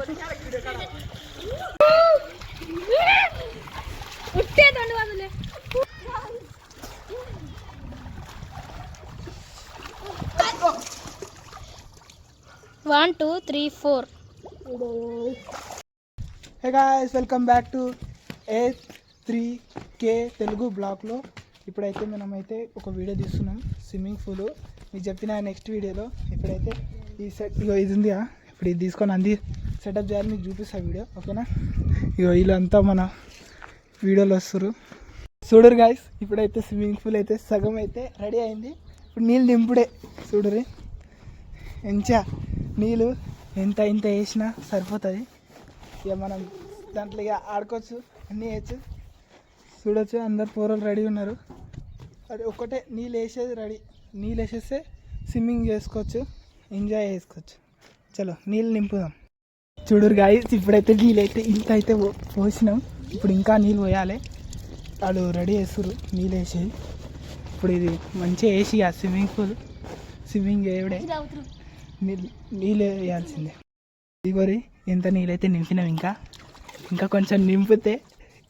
One, two, three, four. Hey guys, welcome back to A3K Telugu బ్లాగ్లో. ఇప్పుడైతే మనమైతే ఒక వీడియో తీస్తున్నాం స్విమ్మింగ్ పూల్. మీకు చెప్పిన నెక్స్ట్ వీడియోలో ఇప్పుడైతే ఈ సెట్ ఇది ఉంది, ఇప్పుడు ఇది తీసుకొని అంది సెటప్ చేయాలి, మీకు చూపిస్తా వీడియో, ఓకేనా? వీళ్ళంతా మన వీడియోలో వస్తారు చూడరు గాయస్. ఇప్పుడైతే స్విమ్మింగ్ పూల్ అయితే సగం అయితే రెడీ అయింది. ఇప్పుడు నీళ్ళు నింపుడే చూడరు. ఎంచా నీళ్ళు ఎంత వేసినా సరిపోతుంది. ఇక మనం దాంట్లో ఇక ఆడుకోవచ్చు, అన్నీ వేయచ్చు, చూడవచ్చు. అందరు పోరలు రెడీ ఉన్నారు. అది ఒక్కటే నీళ్ళు వేసేది రెడీ. నీళ్ళు వేసేస్తే స్విమ్మింగ్ చేసుకోవచ్చు, ఎంజాయ్ చేసుకోవచ్చు. చలో నీళ్ళు నింపుదాం. చూడరు గాయస్, ఇప్పుడైతే నీళ్ళు అయితే ఇంత అయితే పోసినాం. ఇప్పుడు ఇంకా నీళ్ళు పోయాలి. వాళ్ళు రెడీ చేస్తారు నీళ్ళు వేసేది. ఇప్పుడు ఇది మంచిగా వేసి ఆ స్విమ్మింగ్ పూల్ స్విమ్మింగ్ చేయడే నీళ్ళు వేయాల్సిందే. ఇవరి ఎంత నీళ్ళైతే నింపినాం, ఇంకా కొంచెం నింపితే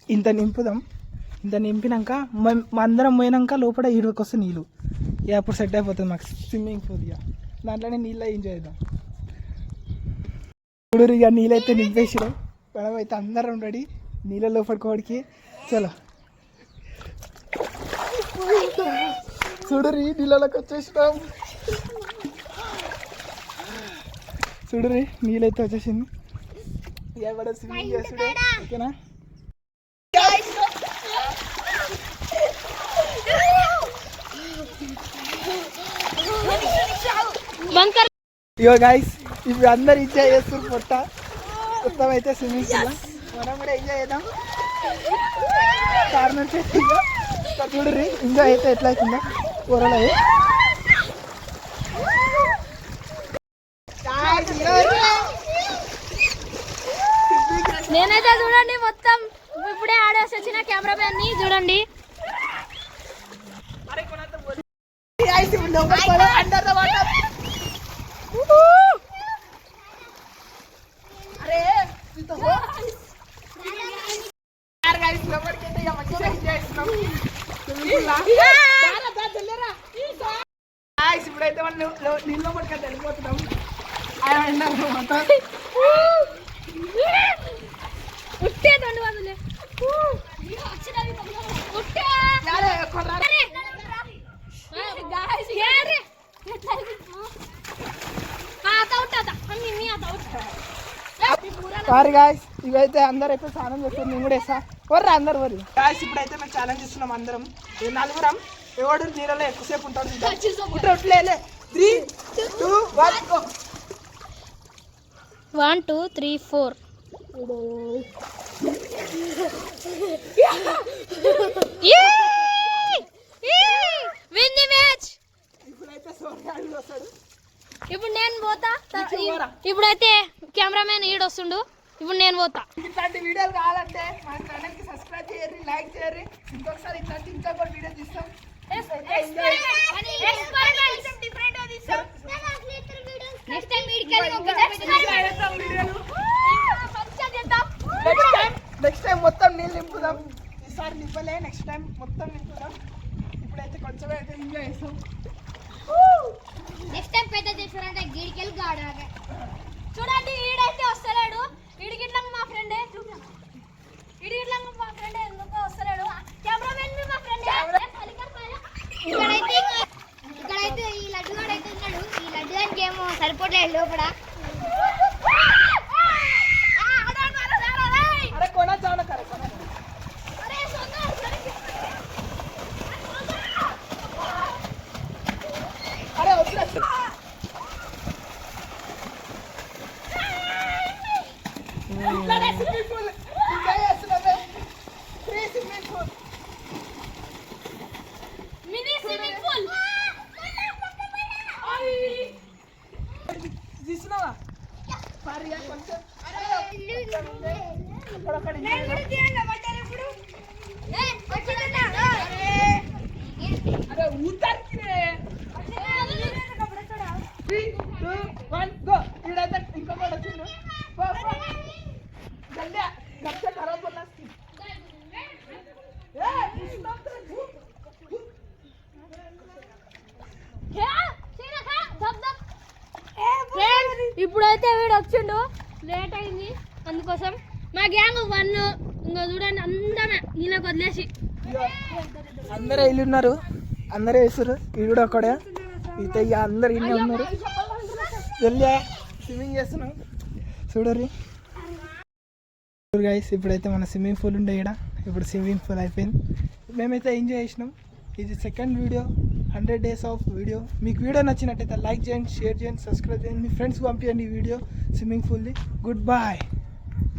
ఇంత నింపుదాం. ఇంత నింపినాక అందరం పోయినాక లోపల ఈడకొస్తే నీళ్ళు ఇక అప్పుడు సెట్ అయిపోతుంది మాకు స్విమ్మింగ్ పూల్. ఇక దాంట్లోనే నీళ్ళు ఎంజాయ్ చేద్దాం. ఇప్పుడు ఇక నీళ్ళైతే నింపేసినాం. మనం అయితే అందరం రెడీ నీళ్ళ లోపలికి. చలో చూడరి నీళ్ళలోకి వచ్చేసినాం. చూడరి నీళ్ళైతే వచ్చేసింది. ఇక స్విమ్మింగ్ చేస్తుడే, ఓకేనా? ఇగో గాయస్, ఇప్పుడు అందరు ఎంజాయ్ చేస్తారు. పొట్ట మొత్తం అయితే స్విమ్మింగ్ పూల్ మనం కూడా ఎంజాయ్ చేద్దాం. కారణం చూడరి ఎంజాయ్ అయితే ఎట్లా అవుతుందో కూరలో. నేనైతే చూడండి మొత్తం ఇప్పుడే ఆడేసి వచ్చిన కెమెరా మ్యాన్ ని చూడండి. ఇప్పుడైతే మనం నీళ్ళు పట్టుకొని వెళ్ళిపోతున్నాం. సారీ గాయస్, ఇవైతే అందరు అయితే స్నానం చేస్తారు. నేను కూడా వేస్తా వర్రా అందరు వరి గాయస్. ఇప్పుడైతే మేము ఛాలెంజ్ ఇస్తున్నాం అందరం. నలుగురం ఎవడు నీళ్ళలో ఎక్కువసేపు ఉంటాడు. 3, 2, 1 1, 2, 3, 4. Win the match. ఇప్పుడు నేను పోతా. ఇప్పుడైతే కెమెరామెన్ ఈడు వస్తుండు. ఇప్పుడు నేను పోతా. ఇట్లాంటి వీడియోలు కావాలంటే మా ఛానల్కి సబ్స్క్రైబ్ చేయండి, లైక్ చేయండి. ఇంకొకసారి ఇట్లాంటి ఇంకా కూడా వీడియో తీస్తాం. నెక్స్ట్ టైం మొత్తం నీళ్ళు నింపుదాం. ఈసారి నింపలే, నెక్స్ట్ టైం మొత్తం నింపుదాం. ఇప్పుడైతే కొంచెం అయితే ఎంజాయ్ చేస్తాం. నెక్స్ట్ టైం పెద్ద చేస్తారంటే గిడికెళ్ళి గాడాలి. చూడండి ఈడైతే వస్తలేడు. ఇడిగిట్లంగా మా ఫ్రెండే ఇడిగిట్లంగా మా ఫ్రెండ్ ఎందుకో వస్తలేడు. కెమెరామెన్ మా ఫ్రెండ్. ఇక్కడైతే ఈ లడ్డు కూడా అయితే ఉన్నాడు. ఈ లడ్డు దానికి ఏమో సరిపోట్లేదు లోపల. Go! ఇప్పుడైతే వీడు వచ్చిండు, లేట్ అయింది అందుకోసం. మా గ్యాంగ్ 1 ఇంకా చూడండి అందమే ఈయనకు వదిలేసి. అందరూ ఇల్లు ఉన్నారు, అందరూ వేస్తారు. వీడు కూడా ఒక్కడే అయితే ఇక అందరు ఇల్లు ఉన్నారు. వెళ్ళా స్విమ్మింగ్ చేస్తున్నాం చూడరి గైస్. ఇప్పుడైతే మన స్విమ్మింగ్ పూల్ ఉండే ఇక్కడ, ఇప్పుడు స్విమ్మింగ్ పూల్ అయిపోయింది. మేమైతే ఎంజాయ్ చేసినాం. ఇది second video, 100 days of video. మీకు వీడియో నచ్చినట్టయితే లైక్ చేయండి, షేర్ చేయండి, సబ్స్క్రైబ్ చేయండి, మీ ఫ్రెండ్స్కి పంపించండి ఈ వీడియో స్విమ్మింగ్ పూల్ది. Good bye.